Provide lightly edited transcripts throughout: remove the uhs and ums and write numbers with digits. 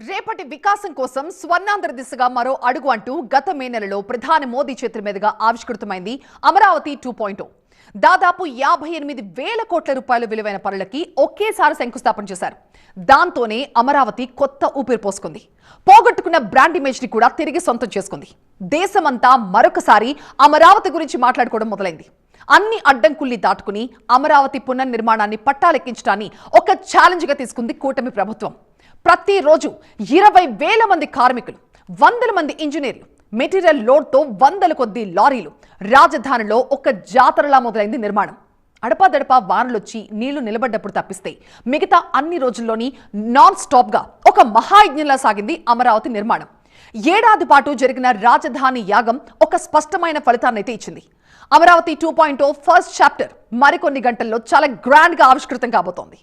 రేపటి వికాసం కోసం స్వర్ణాంధ్ర దిశగా మరో అడుగు అంటూ గత మే నెలలో ప్రధాని మోదీ చేతుల మీదుగా ఆవిష్కృతమైంది అమరావతి 2.0. దాదాపు 58,000 కోట్ల రూపాయల విలువైన పనులకి ఒకేసారి శంకుస్థాపన చేశారు. దాంతోనే అమరావతి కొత్త ఊపిరి పోసుకుంది. పోగొట్టుకున్న బ్రాండ్ ఇమేజ్ ని కూడా తిరిగి సొంతం చేసుకుంది. దేశమంతా మరొకసారి అమరావతి గురించి మాట్లాడుకోవడం మొదలైంది. అన్ని అడ్డంకుల్ని దాటుకుని అమరావతి పునర్నిర్మాణాన్ని పట్టాలెక్కించడాన్ని ఒక ఛాలెంజ్ గా తీసుకుంది కూటమి ప్రభుత్వం. ప్రతిరోజు 20,000 మంది కార్మికులు, 100 మంది ఇంజనీర్లు, మెటీరియల్ లోడ్తో 100 కొద్ది లారీలు, రాజధానిలో ఒక జాతరలా మొదలైంది నిర్మాణం. అడపాదడపా వానలొచ్చి నీళ్లు నిలబడ్డప్పుడు తప్పిస్తే మిగతా అన్ని రోజుల్లోని నాన్ స్టాప్ గా ఒక మహాయజ్ఞంలా సాగింది అమరావతి నిర్మాణం. ఏడాది పాటు జరిగిన రాజధాని యాగం ఒక స్పష్టమైన ఫలితాన్నైతే ఇచ్చింది. అమరావతి 2.0 ఫస్ట్ చాప్టర్ మరికొన్ని గంటల్లో చాలా గ్రాండ్ గా ఆవిష్కృతం కాబోతోంది.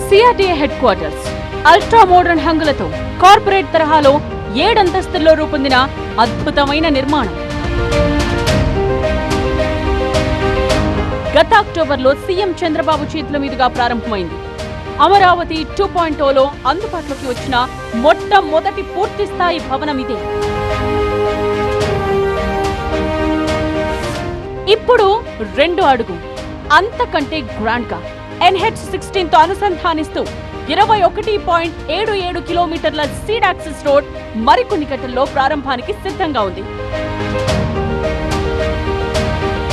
CRDA headquarters ultra modern హంగులతో కార్పొరేట్ తరహాలో 7 అంతస్తుల్లో రూపొందిన అద్భుతమైన నిర్మాణం. గత అక్టోబర్లో సీఎం చంద్రబాబు చేతుల మీదుగా ప్రారంభమైంది. అమరావతి 2.0లో అందుబాటులోకి వచ్చిన మొట్టమొదటి పూర్తిస్థాయి భవనం ఇదే. ఇప్పుడు 2 అడుగు అంతకంటే గ్రాండ్ గా NH16 తో అనుసంధానిస్తూ 21.77 కిలోమీటర్ల సీడ్ యాక్సెస్ రోడ్ మరికొన్ని గంటల్లో ప్రారంభానికి సిద్ధంగా ఉంది.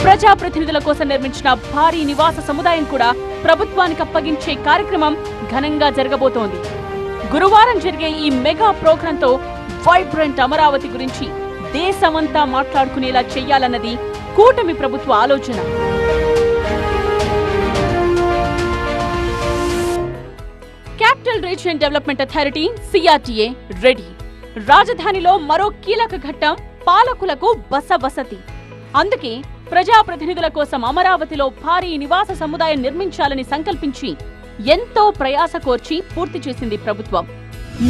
ప్రజాప్రతినిధుల కోసం నిర్మించిన భారీ నివాస సముదాయం కూడా ప్రభుత్వానికి అప్పగించే కార్యక్రమం ఘనంగా జరగబోతోంది. గురువారం జరిగే ఈ మెగా ప్రోగ్రాంతో వైబ్రెంట్ అమరావతి గురించి దేశమంతా మాట్లాడుకునేలా చెయ్యాలన్నది కూటమి ప్రభుత్వ ఆలోచన. Capital region development authority CRTA ready. రాజధానిలో మరో కీలక ఘట్టం పాలకులకు వసతి. అందుకే ప్రజాప్రతినిధుల కోసం అమరావతిలో భారీ నివాస సముదాయం నిర్మించాలని సంకల్పించి ఎంతో ప్రయాస కోర్చి పూర్తి చేసింది ప్రభుత్వం.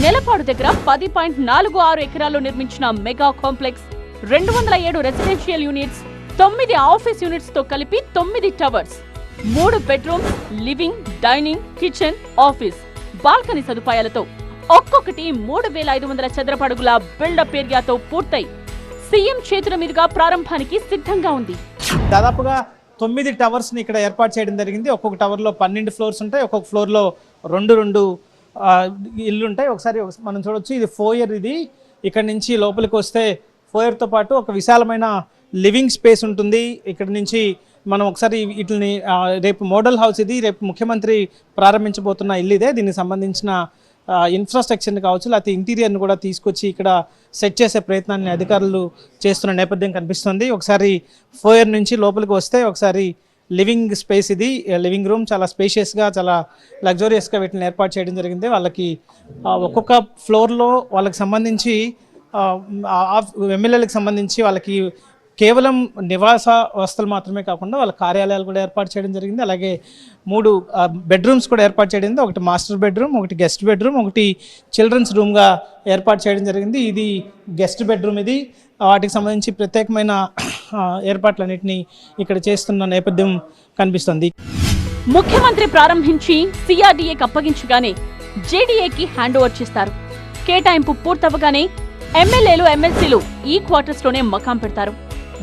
నెలపాడు దగ్గర 10.46 ఎకరాల్లో నిర్మించిన mega complex 207 residential units, 9 office units తో కలిపి 9 towers, 3 bedrooms, living, dining, kitchen, office, balcony సదుపాయాలతో ఒక్కొక్కటి 3,500 చదరపు అడుగుల బిల్డప్ ఏరియాతో పూర్తయి సీఎం చేతుల మీదుగా ప్రారంభానికి సిద్ధంగా ఉంది. దాదాపుగా 9 టవర్స్ ని ఇక్కడ ఏర్పాటు చేయడం జరిగింది. ఒక్కొక్క టవర్ లో 12 ఫ్లోర్స్ ఉంటాయి. ఒక్కొక్క ఫ్లోర్ లో రెండు ఇల్లు ఉంటాయి. ఒకసారి మనం చూడొచ్చు, ఇది ఫోయర్. ఇది ఇక్కడ నుంచి లోపలికి వస్తే ఫోయర్ తో పాటు ఒక విశాలమైన లివింగ్ స్పేస్ ఉంటుంది. ఇక్కడ నుంచి మనం ఒకసారి వీటిని రేపు మోడల్ హౌస్, ఇది రేపు ముఖ్యమంత్రి ప్రారంభించబోతున్న ఇల్లు ఇదే. దీనికి సంబంధించిన ఇన్ఫ్రాస్ట్రక్చర్ని కావచ్చు, లేకపోతే ఇంటీరియర్ని కూడా తీసుకొచ్చి ఇక్కడ సెట్ చేసే ప్రయత్నాన్ని అధికారులు చేస్తున్న నేపథ్యం కనిపిస్తుంది. ఒకసారి ఫోయర్ నుంచి లోపలికి వస్తే ఒకసారి లివింగ్ స్పేస్, ఇది లివింగ్ రూమ్ చాలా స్పేషియస్గా, చాలా లగ్జూరియస్గా వీటిని ఏర్పాటు చేయడం జరిగింది. వాళ్ళకి ఒక్కొక్క ఫ్లోర్లో వాళ్ళకి సంబంధించి ఎమ్మెల్యేలకు సంబంధించి వాళ్ళకి కేవలం నివాస వసతులు మాత్రమే కాకుండా వాళ్ళ కార్యాలయాలు కూడా ఏర్పాటు చేయడం జరిగింది. అలాగే 3 బెడ్రూమ్స్ కూడా ఏర్పాటు చేయడం జరిగింది. ఒకటి మాస్టర్ బెడ్రూమ్, ఒకటి గెస్ట్ బెడ్రూమ్, ఒకటి చిల్డ్రన్స్ రూమ్గా ఏర్పాటు చేయడం జరిగింది. ఇది గెస్ట్ బెడ్రూమ్. ఇది వాటికి సంబంధించి ప్రత్యేకమైన ఏర్పాట్లన్నింటినీ ఇక్కడ చేస్తున్న నేపథ్యం కనిపిస్తుంది. ముఖ్యమంత్రి ప్రారంభించి సిఆర్డీఏకి అప్పగించగానే జేడీఏకి హ్యాండ్ ఓవర్ చేస్తారు. కేటాయింపు పూర్తవగానే ఎమ్మెల్యేలు, ఎమ్మెల్సీలు ఈ క్వార్టర్స్ లోనే మకాం పెడతారు.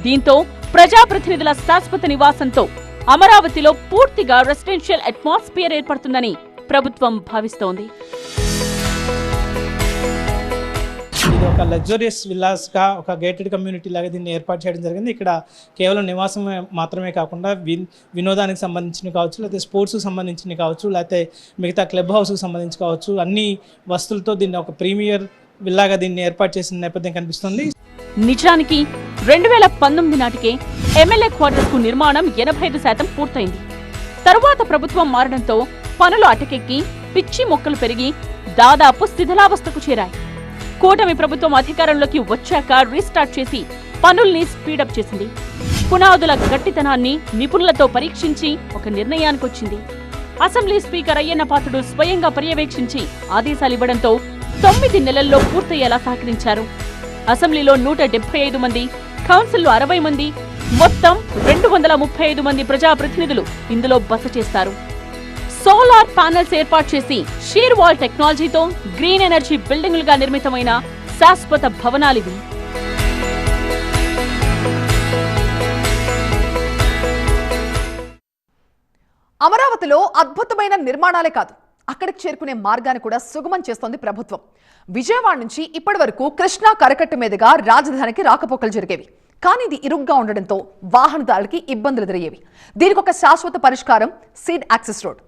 దీంతో ప్రజాప్రతినిధుల శాశ్వత నివాసంతో అమరావతిలో పూర్తిగా రెసిడెన్షియల్ అట్మాస్ఫియర్ ఏర్పడుతుందని ప్రభుత్వం భావిస్తోంది. ఇది ఒక లగ్జూరియస్ విల్లాస్గా, ఒక గేటెడ్ కమ్యూనిటీ లాగా దీన్ని ఏర్పాటు చేయడం జరిగింది. ఇక్కడ కేవలం నివాసం మాత్రమే కాకుండా వినోదానికి సంబంధించినవి కావచ్చు, లేకపోతే స్పోర్ట్స్కి సంబంధించినవి కావచ్చు, లేకపోతే మిగతా క్లబ్ హౌస్కి సంబంధించి కావచ్చు, అన్ని వస్తువులతో దీన్ని ఒక ప్రీమియర్ విల్లాగా దీన్ని ఏర్పాటు చేసిన నేపథ్యం కనిపిస్తుంది. నిజానికి 2019 నాటికే ఎమ్మెల్యే క్వార్టర్స్ కు నిర్మాణం 85% పూర్తయింది. తరువాత ప్రభుత్వం మారడంతో పనులు అటకెక్కి పిచ్చి మొక్కలు పెరిగి దాదాపు శిథిలావస్థకు చేరాయి. కూటమి ప్రభుత్వం అధికారంలోకి వచ్చాక రీస్టార్ట్ చేసి పనుల్ని స్పీడప్ చేసింది. పునాదుల గట్టితనాన్ని నిపుణులతో పరీక్షించి ఒక నిర్ణయానికొచ్చింది. అసెంబ్లీ స్పీకర్ అయ్యన్న పాత్రుడు స్వయంగా పర్యవేక్షించి ఆదేశాలివ్వడంతో 9 నెలల్లో పూర్తయ్యేలా సహకరించారు. అసెంబ్లీలో 175 మంది, కౌన్సిల్లో 60 మంది, మొత్తం 235 మంది ప్రజాప్రతినిధులు ఇందులో బస చేస్తారు. సోలార్ ప్యానెల్స్ ఏర్పాటు చేసి షీర్ వాల్ టెక్నాలజీతో గ్రీన్ ఎనర్జీ బిల్డింగులుగా నిర్మితమైన శాశ్వత భవనాలివి. అమరావతిలో అద్భుతమైన నిర్మాణాలే కాదు, అక్కడికి చేరుకునే మార్గాన్ని కూడా సుగమం చేస్తోంది ప్రభుత్వం. విజయవాడ నుంచి ఇప్పటి వరకు కృష్ణా కరకట్ట మీదుగా రాజధానికి రాకపోకలు జరిగేవి. కానీ ఇది ఇరుగ్గా ఉండడంతో వాహనదారులకి ఇబ్బందులు ఎదురయ్యేవి. దీనికి ఒక శాశ్వత పరిష్కారం సీడ్ యాక్సెస్ రోడ్.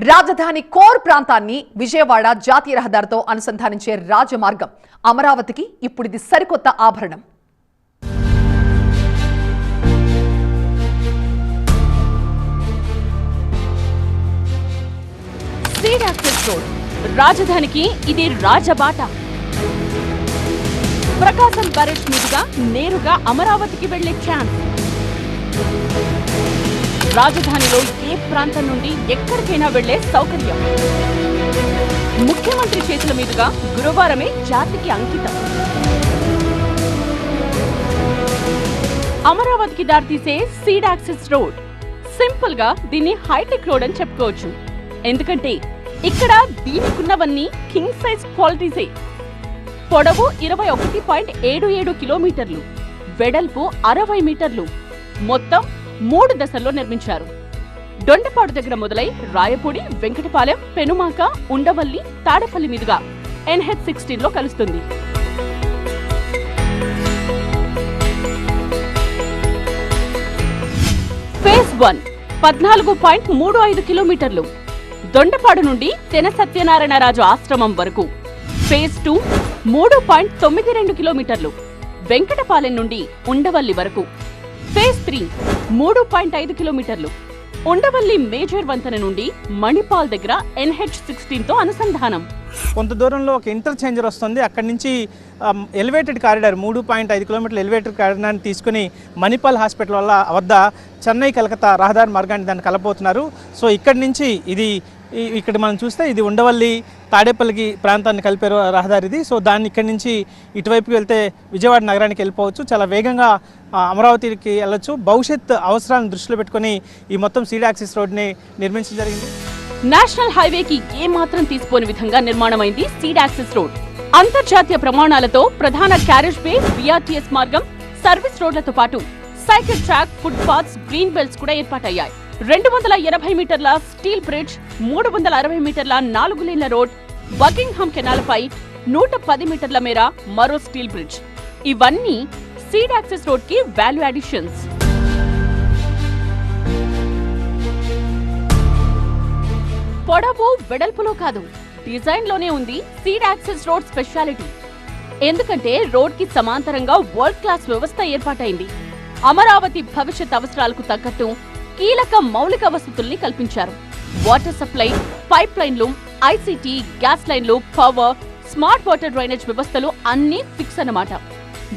రాజధాని కోర్ ప్రాంతాన్ని విజయవాడ జాతీయ రహదారితో అనుసంధానించే రాజమార్గం అమరావతికి ఇప్పుడు ఇది సరికొత్త ఆభరణం. సీడ్ యాక్సెస్ రోడ్ రాజధానికి ఇది రాజబాట. ప్రకాశం బ్యారేజ్ మీదుగా నేరుగా అమరావతికి వెళ్లే ఛాన్స్. రాజధానిలో ఏ ప్రాంతం నుండి ఎక్కడికైనా వెళ్లే సౌకర్యం. ముఖ్యమంత్రి చేతుల మీదుగా గురువారమే జాతికి అంకితం. అమరావతికి దారితీసే సీడ్ యాక్సెస్ రోడ్. సింపుల్ గా దీన్ని హైటెక్ రోడ్ అని చెప్పుకోవచ్చు. ఎందుకంటే ఇక్కడ దీనికున్నవన్నీ కింగ్ సైజ్ క్వాలిటీసే. పొడవు 21.77 కిలోమీటర్లు, వెడల్పు 60 మీటర్లు, మొత్తం 3 దశల్లో నిర్మించారు. దొండపాడు దగ్గర మొదలై రాయపూడి, వెంకటపాలెం, పెనుమాక, ఉండవల్లి, తాడేపల్లి మీదుగా NH16 లో కలుస్తుంది. ఫేజ్ 1 14.35 కిలోమీటర్లు, దొండపాడు నుండి తెన సత్యనారాయణరాజు ఆశ్రమం వరకు. ఫేజ్ 2 3.92 కిలోమీటర్లు, వెంకటపాలెం నుండి ఉండవల్లి వరకు. ఫేజ్ 3 3.5 కిలోమీటర్లు, ఉండవల్లి మేజర్ వంతెన నుండి మణిపాల్ దగ్గర NH16 తో అనుసంధానం. కొంత దూరంలో ఒక ఇంటర్చేంజర్ వస్తుంది. అక్కడి నుంచి ఎలివేటెడ్ కారిడార్ 3.5 కిలోమీటర్ల ఎలివేటెడ్ కారిడార్ని తీసుకుని మణిపాల్ హాస్పిటల్ వద్ద చెన్నై కలకత్తా రహదారి మార్గాన్ని దాన్ని కలబోతున్నారు. సో ఇక్కడి నుంచి ఇక్కడ మనం చూస్తే ఇది ఉండవల్లి తాడేపల్లికి ప్రాంతాన్ని కలిపే రహదారి ఇది. సో దాన్ని ఇక్కడి నుంచి ఇటువైపుకి వెళ్తే విజయవాడ నగరానికి వెళ్ళిపోవచ్చు. చాలా వేగంగా అమరావతికి వెళ్ళొచ్చు. భవిష్యత్ అవసరాలను దృష్టిలో పెట్టుకుని ఈ మొత్తం సీడ్ యాక్సెస్ రోడ్ని నిర్మించడం జరిగింది. నేషనల్ హైవేకి ఏమాత్రం తీసిపోని విధంగా నిర్మాణమైంది సీడ్ యాక్సెస్ రోడ్. అంతర్జాతీయ ప్రమాణాలతో ప్రధాన క్యారేజ్ వే, BRTS మార్గం, సర్వీస్ రోడ్లతో పాటు cycle track, foot paths, green belts కూడా ఏర్పాటయ్యాయి. 280 మీటర్ల స్టీల్ బ్రిడ్జ్, 360 మీటర్ల 4 లేన్ల రోడ్, బకింగ్హామ్ కెనాల్ పై 110 మీటర్ల మేర మరో స్టీల్ బ్రిడ్జ్. ఇవన్నీ సీడ్ యాక్సెస్ రోడ్ కి వాల్యూ అడిషన్స్. పొడవు వెడల్పులో కాదు, డిజైన్ లోనే ఉంది సీడ్ యాక్సెస్ రోడ్ స్పెషాలిటీ. ఎందుకంటే రోడ్ కి సమాంతరంగా వరల్డ్ క్లాస్ వ్యవస్థ ఏర్పాటైంది. అమరావతి భవిష్యత్ అవసరాలకు తగ్గట్టు కీలక మౌలిక వసతుల్ని కల్పించారు. వాటర్ సప్లై, పైప్ లైన్లు, ICT, గ్యాస్ లైన్లు, పవర్, స్మార్ట్ వాటర్ డ్రైనేజ్ వ్యవస్థలు అన్నీ ఫిక్స్ అన్నమాట.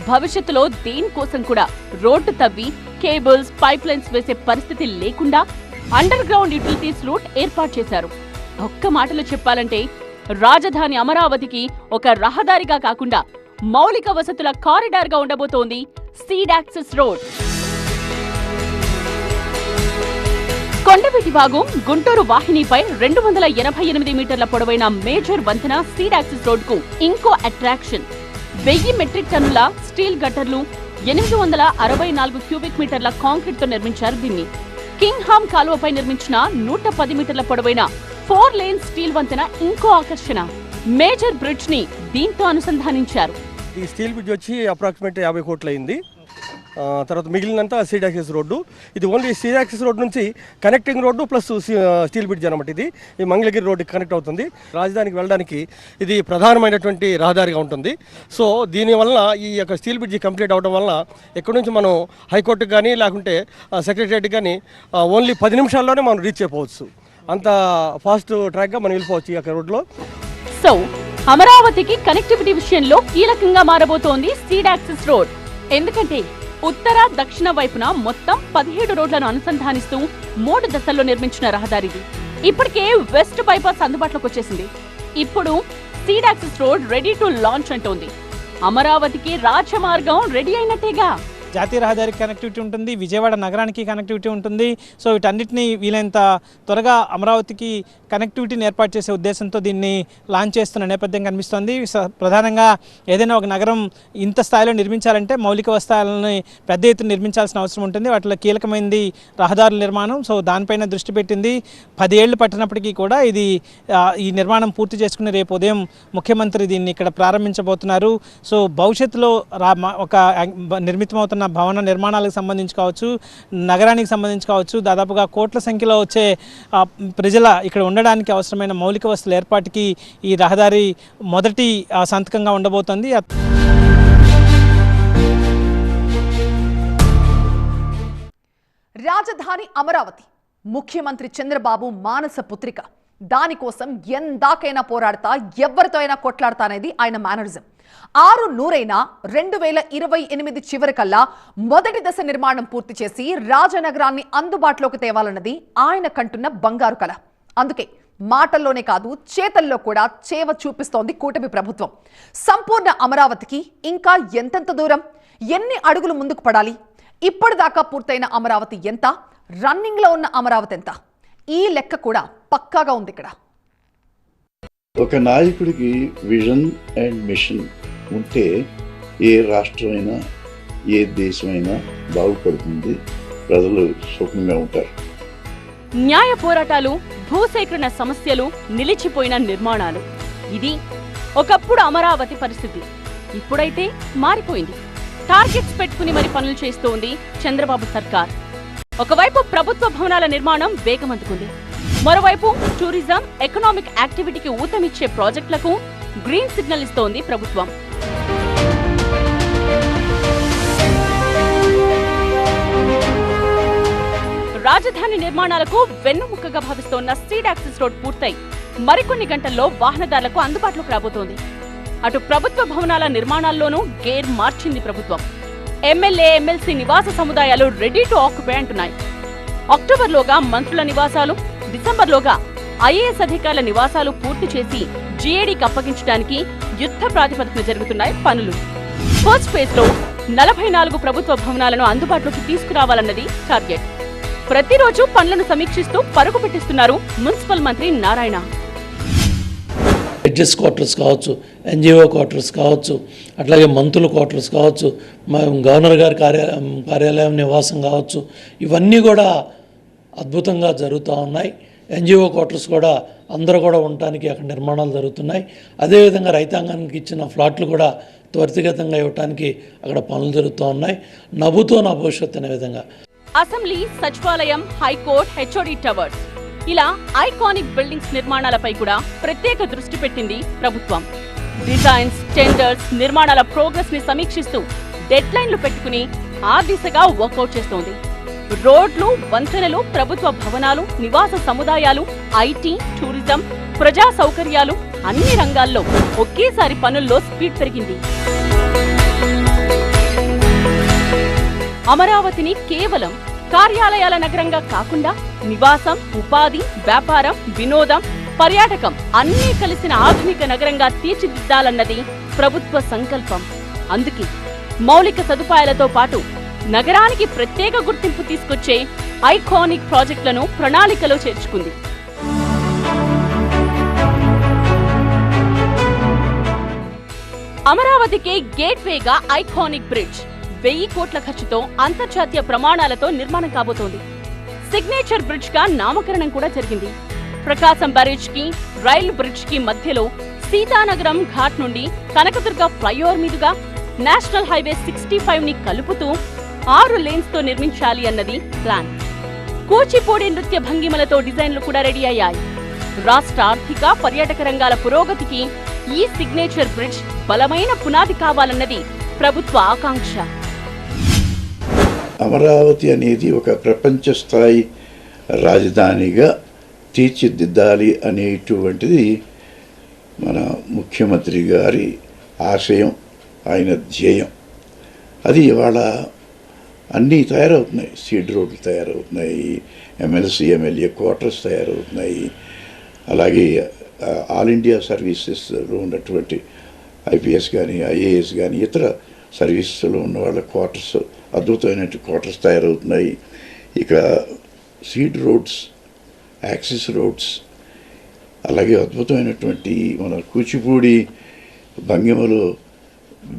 భవిష్యత్తులో దేనికోసం కూడా రోడ్డు తవ్వి కేబుల్స్, పైప్ లైన్స్ వేసే పరిస్థితి లేకుండా అండర్ గ్రౌండ్ యూటిలిటీస్ రూట్ ఏర్పాటు చేశారు. ఒక్క మాటలో చెప్పాలంటే రాజధాని అమరావతికి ఒక రహదారిగా కాకుండా మౌలిక వసతుల కారిడార్ గా ఉండబోతోంది సీడ్ యాక్సెస్ రోడ్. కొండవీటి భాగం గుంటూరు వాహినిపై 288 మీటర్ల పొడవైన మేజర్ వంతెన సీడ్ యాక్సెస్ రోడ్ కు ఇంకో అట్రాక్షన్. 1000 మెట్రిక్ టన్నుల స్టీల్ గట్టర్లు, 864 క్యూబిక్ మీటర్ల కాంక్రీట్ తో నిర్మించారు దీన్ని. కింగ్హామ్ కాలువపై నిర్మించిన 110 మీటర్ల పొడవైన 4 లేన్ స్టీల్ వంతెన ఇంకో ఆకర్షణ. మేజర్ బ్రిడ్జ్ ని దీంతో అనుసంధానించారు. ఈ స్టీల్ బ్రిడ్జ్ వచ్చి అప్రాక్సిమేట్ 50 కోట్లు అయింది. తర్వాత మిగిలినంతా సీడ్ యాక్సెస్ రోడ్డు. ఇది ఓన్లీ సీడ్ యాక్సెస్ రోడ్ నుంచి connecting road plus steel bridge అనమాట. ఇది ఈ మంగళగిరి రోడ్డుకి కనెక్ట్ అవుతుంది. రాజధానికి వెళ్ళడానికి ఇది ప్రధానమైనటువంటి రహదారిగా ఉంటుంది. సో దీనివల్ల ఈ యొక్క స్టీల్ బ్రిడ్జ్ కంప్లీట్ అవడం వల్ల ఎక్కడి నుంచి మనం హైకోర్టుకి కానీ లేకుంటే సెక్రటరియట్ కానీ ఓన్లీ 10 నిమిషాల్లోనే మనం రీచ్ అయిపోవచ్చు. అంత ఫాస్ట్ ట్రాక్గా మనం వెళ్ళిపోవచ్చు ఈ యొక్క రోడ్లో. సో అమరావతికి కనెక్టివిటీ విషయంలో కీలకంగా మారబోతోంది సీడ్ యాక్సెస్ రోడ్. ఎందుకంటే ఉత్తర, దక్షిణ వైపున మొత్తం 17 రోడ్లను అనుసంధానిస్తూ 3 దశల్లో నిర్మించిన రహదారిది. ఇప్పటికే వెస్ట్ బైపాస్ అందుబాటులోకి వచ్చేసింది. ఇప్పుడు seed access road ready to launch అంటోంది. అమరావతికి రాజమార్గం రెడీ అయినట్టేగా. జాతీయ రహదారికి కనెక్టివిటీ ఉంటుంది, విజయవాడ నగరానికి కనెక్టివిటీ ఉంటుంది. సో వీటన్నిటిని వీలైనంత త్వరగా అమరావతికి కనెక్టివిటీని ఏర్పాటు చేసే ఉద్దేశంతో దీన్ని లాంచ్ చేస్తున్న నేపథ్యం కనిపిస్తోంది. ప్రధానంగా ఏదైనా ఒక నగరం ఇంత స్థాయిలో నిర్మించాలంటే మౌలిక వసతులని పెద్ద ఎత్తున నిర్మించాల్సిన అవసరం ఉంటుంది. వాటిలో కీలకమైనది రహదారుల నిర్మాణం. సో దానిపైన దృష్టి పెట్టింది. 10 ఏళ్లు పట్టినప్పటికీ కూడా ఈ నిర్మాణం పూర్తి చేసుకుని రేపు ఉదయం ముఖ్యమంత్రి దీన్ని ఇక్కడ ప్రారంభించబోతున్నారు. సో భవిష్యత్తులో ఒక నిర్మితమవుతున్న భవన నిర్మాణాలకు సంబంధించి కావచ్చు, నగరానికి సంబంధించి కావచ్చు, దాదాపుగా కోట్ల సంఖ్యలో వచ్చే ప్రజల ఇక్కడ ఉండడానికి అవసరమైన మౌలిక వసతుల ఏర్పాటుకి ఈ రహదారి మొదటి సంతకంగా ఉండబోతోంది. రాజధాని అమరావతి ముఖ్యమంత్రి చంద్రబాబు మానస పుత్రిక. దానికోసం ఎందాకైనా పోరాడతా, ఎవరితో అయినా కొట్లాడతా అనేది ఆయన మేనరిజం. 6/100 2028 చివరికల్లా మొదటి దశ నిర్మాణం పూర్తి చేసి రాజనగరాన్ని అందుబాటులోకి తేవాలన్నది ఆయన కంటున్న బంగారు కల. అందుకే మాటల్లోనే కాదు, చేతల్లో కూడా చేవ చూపిస్తోంది కూటమి ప్రభుత్వం. సంపూర్ణ అమరావతికి ఇంకా ఎంతెంత దూరం, ఎన్ని అడుగులు ముందుకు పడాలి, ఇప్పటిదాకా పూర్తయిన అమరావతి ఎంత, రన్నింగ్ లో ఉన్న అమరావతి ఎంత, ఈ లెక్క కూడా పక్కాగా ఉంది ఇక్కడ. ఒక నాయకుడికి విజన్ అండ్ మిషన్ ఉంటే ఏ రాష్ట్రమైనా ఏ దేశమైనా బాగుపడుతుంది, ప్రజలు సుఖంగా ఉంటారు. న్యాయ పోరాటాలు, భూసేకరణ సమస్యలు, నిలిచిపోయిన నిర్మాణాలు, ఇది ఒకప్పుడు అమరావతి పరిస్థితి. ఇప్పుడైతే మారిపోయింది. టార్గెట్స్ పెట్టుకుని మరి పనులు చేస్తోంది చంద్రబాబు సర్కార్. ఒకవైపు ప్రభుత్వ భవనాల నిర్మాణం వేగమందుకుంది, మరోవైపు టూరిజం, ఎకనామిక్ యాక్టివిటీకి ఊతమిచ్చే ప్రాజెక్టులకు గ్రీన్ సిగ్నల్ ఇస్తోంది ప్రభుత్వం. రాజధాని నిర్మాణాలకు వెన్నుముక్కగా భావిస్తోన్న స్ట్రీట్ యాక్సెస్ రోడ్ పూర్తయి మరికొన్ని గంటల్లో వాహనదారులకు అందుబాటులోకి రాబోతోంది. అటు ప్రభుత్వ భవనాల నిర్మాణాల్లోనూ గేర్ మార్చింది ప్రభుత్వం. ఎమ్మెల్యే, ఎమ్మెల్సీ నివాస సముదాయాలు రెడీ టు ఆక్యుపై అంటున్నాయి. అక్టోబర్లోగా మంత్రుల నివాసాలు, డిసెంబర్లోగా ఐఏఎస్ అధికారుల నివాసాలు పూర్తి చేసి జీఏడీకి అప్పగించడానికి యుద్ధ ప్రాతిపదికన జరుగుతున్నాయి పనులు. ఫస్ట్ ఫేజ్ లో 44 ప్రభుత్వ భవనాలను అందుబాటులోకి తీసుకురావాలన్నది టార్గెట్. ప్రతిరోజు పనులను సమీక్షిస్తూ పరుగు పెట్టిస్తున్నారు మున్సిపల్ మంత్రి నారాయణ. జడ్జెస్ క్వార్టర్స్ కావచ్చు, ఎన్జిఓ క్వార్టర్స్ కావచ్చు, అట్లాగే మంత్రుల క్వార్టర్స్ కావచ్చు, గవర్నర్ గారి కార్యాలయం నివాసం కావచ్చు, ఇవన్నీ కూడా అద్భుతంగా జరుగుతూ ఉన్నాయి. ఎన్జిఓ క్వార్టర్స్ కూడా అందరూ కూడా ఉండటానికి అక్కడ నిర్మాణాలు జరుగుతున్నాయి. అదేవిధంగా రైతాంగానికి ఇచ్చిన ఫ్లాట్లు కూడా త్వరితగతంగా ఇవ్వడానికి అక్కడ పనులు జరుగుతూ ఉన్నాయి. నవ్వుతో నా భవిష్యత్తు అనే విధంగా అసెంబ్లీ, సచివాలయం, హైకోర్టు, హెచ్ఓడి టవర్స్, ఇలా ఐకానిక్ బిల్డింగ్స్ నిర్మాణాలపై కూడా ప్రత్యేక దృష్టి పెట్టింది ప్రభుత్వం. డిజైన్స్, టెండర్స్, నిర్మాణాల ప్రోగ్రెస్ ని సమీక్షిస్తూ డెడ్ లైన్లు పెట్టుకుని ఆ దిశగా వర్కౌట్ చేస్తోంది. రోడ్లు, వంతెనలు, ప్రభుత్వ భవనాలు, నివాస సముదాయాలు, ఐటీ, టూరిజం, ప్రజా సౌకర్యాలు, అన్ని రంగాల్లో ఒకేసారి పనుల్లో స్పీడ్ పెరిగింది. అమరావతిని కేవలం కార్యాలయాల నగరంగా కాకుండా నివాసం, ఉపాధి, వ్యాపారం, వినోదం, పర్యాటకం అన్నీ కలిసిన ఆధునిక నగరంగా తీర్చిదిద్దాలన్నది ప్రభుత్వ సంకల్పం. అందుకే మౌలిక సదుపాయాలతో పాటు నగరానికి ప్రత్యేక గుర్తింపు తీసుకొచ్చే ఐకానిక్ ప్రాజెక్టులను ప్రణాళికలో చేర్చుకుంది. అమరావతికి గేట్వేగా ఐకానిక్ బ్రిడ్జ్ 1000 కోట్ల ఖర్చుతో అంతర్జాతీయ ప్రమాణాలతో నిర్మాణం కాబోతోంది. సిగ్నేచర్ బ్రిడ్జ్ గా నామకరణం కూడా జరిగింది. ప్రకాశం బ్యారేజ్ కి, రైల్ బ్రిడ్జ్ కి మధ్యలో సీతానగరం ఘాట్ నుండి కనకదుర్గ ఫ్లైఓవర్ మీదుగా నేషనల్ హైవే 65 ని కలుపుతూ 6 లేన్స్ తో నిర్మించాలి అన్నది ప్లాన్. కూచిపూడి నృత్య భంగిమలతో డిజైన్లు కూడా రెడీ అయ్యాయి. రాష్ట్ర ఆర్థిక, పర్యాటక రంగాల పురోగతికి ఈ సిగ్నేచర్ బ్రిడ్జ్ బలమైన పునాది కావాలన్నది ప్రభుత్వ ఆకాంక్ష. అమరావతి అనేది ఒక ప్రపంచ స్థాయి రాజధానిగా తీర్చిదిద్దాలి అనేటువంటిది మన ముఖ్యమంత్రి గారి ఆశయం, ఆయన ధ్యేయం. అది ఇవాళ అన్నీ తయారవుతున్నాయి. సీడ్ రోడ్లు తయారవుతున్నాయి, ఎమ్మెల్సీ, ఎమ్మెల్యే క్వార్టర్స్ తయారవుతున్నాయి. అలాగే ఆల్ ఇండియా సర్వీసెస్లో ఉన్నటువంటి ఐపీఎస్ కానీ, ఐఏఎస్ కానీ, ఇతర సర్వీస్లో ఉన్న వాళ్ళ క్వార్టర్స్, అద్భుతమైన క్వార్టర్స్ తయారవుతున్నాయి. ఇక సీడ్ రోడ్స్, యాక్సిస్ రోడ్స్, అలాగే అద్భుతమైనటువంటి మన కూచిపూడి భంగిమలో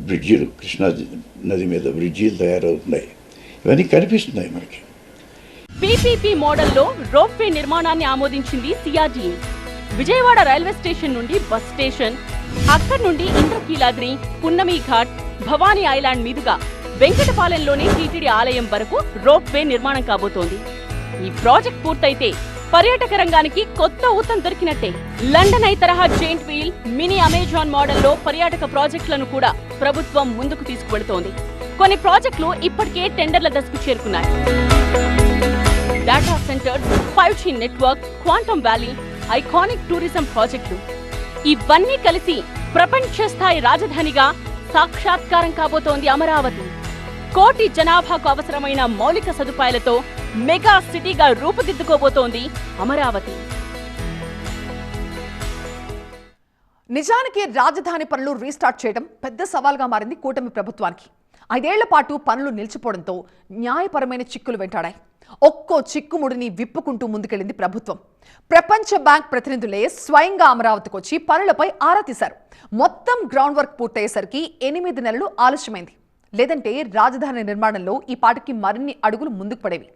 బ్రిడ్జిలు, కృష్ణా నది మీద బ్రిడ్జిలు తయారవుతున్నాయి. ఇవన్నీ కనిపిస్తున్నాయి మనకి. పీపీపీ మోడల్లో రోప్వే నిర్మాణాన్ని ఆమోదించింది సిఆర్డీఏ. విజయవాడ రైల్వే స్టేషన్ నుండి బస్ స్టేషన్, అక్కడి నుండి ఇంద్రకీలాద్రి, పున్నమి ఘాట్, భవానీ ఐలాండ్ మీదుగా వెంకటపాలెంలోని టీటీడీ ఆలయం వరకు రోప్వే నిర్మాణం కాబోతోంది. ఈ ప్రాజెక్ట్ పూర్తయితే పర్యాటక రంగానికి కొత్త ఊతం దొరికినట్టే. లండన్ ఐ తరహా జెయింట్ వీల్, మినీ అమెజాన్ మోడల్లో పర్యాటక ప్రాజెక్టులను కూడా ప్రభుత్వం ముందుకు తీసుకువెళుతోంది. కొన్ని ప్రాజెక్టులు ఇప్పటికే టెండర్ల దశకు చేరుకున్నాయి. Data centres, 5G network, quantum valley, iconic tourism ప్రాజెక్టులు ఇవన్నీ కలిసి ప్రపంచ స్థాయి రాజధానిగా సాక్షాత్కారం కాబోతోంది అమరావతి. 1 కోటి జనాభాకు అవసరమైన మౌలిక సదుపాయాలతో మెగా సిటీగా రూపుదిద్దుకోబోతోంది అమరావతి. నిజానికి రాజధాని పనులు రీస్టార్ట్ చేయడం పెద్ద సవాల్గా మారింది కూటమి ప్రభుత్వానికి. 5 ఏళ్ల పాటు పనులు నిలిచిపోవడంతో న్యాయపరమైన చిక్కులు వెంటాడాయి. ఒక్కో చిక్కుముడిని విప్పుకుంటూ ముందుకెళ్లింది ప్రభుత్వం. ప్రపంచ బ్యాంక్ ప్రతినిధులే స్వయంగా అమరావతికి వచ్చి పనులపై ఆరా తీశారు. మొత్తం గ్రౌండ్ వర్క్ పూర్తయ్యేసరికి 8 నెలలు ఆలస్యమైంది. లేదంటే రాజధాని నిర్మాణంలో ఈ పాటికి మరిన్ని అడుగులు ముందుకు పడేవి.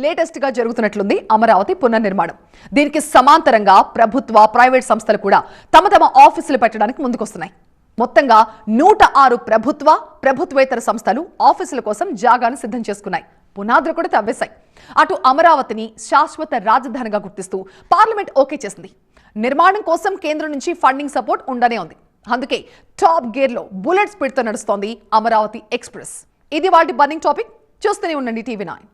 లేటెస్ట్గా జరుగుతున్నట్లుంది అమరావతి పునర్నిర్మాణం. దీనికి సమాంతరంగా ప్రభుత్వ, ప్రైవేట్ సంస్థలు కూడా తమ ఆఫీసులు పెట్టడానికి ముందుకొస్తున్నాయి. మొత్తంగా 106 ప్రభుత్వేతర సంస్థలు ఆఫీసుల కోసం జాగాను సిద్ధం చేసుకున్నాయి. పునాదులు కూడా తవ్వేశాయి. అటు అమరావతిని శాశ్వత రాజధానిగా గుర్తిస్తూ పార్లమెంట్ ఓకే చేసింది. నిర్మాణం కోసం కేంద్రం నుంచి ఫండింగ్ సపోర్ట్ ఉండనే ఉంది. అందుకే టాప్ గేర్లో బుల్లెట్ స్పీడ్తో నడుస్తోంది అమరావతి ఎక్స్ప్రెస్. ఇది వాటి బర్నింగ్ టాపిక్. చూస్తూనే ఉండండి టీవీ9.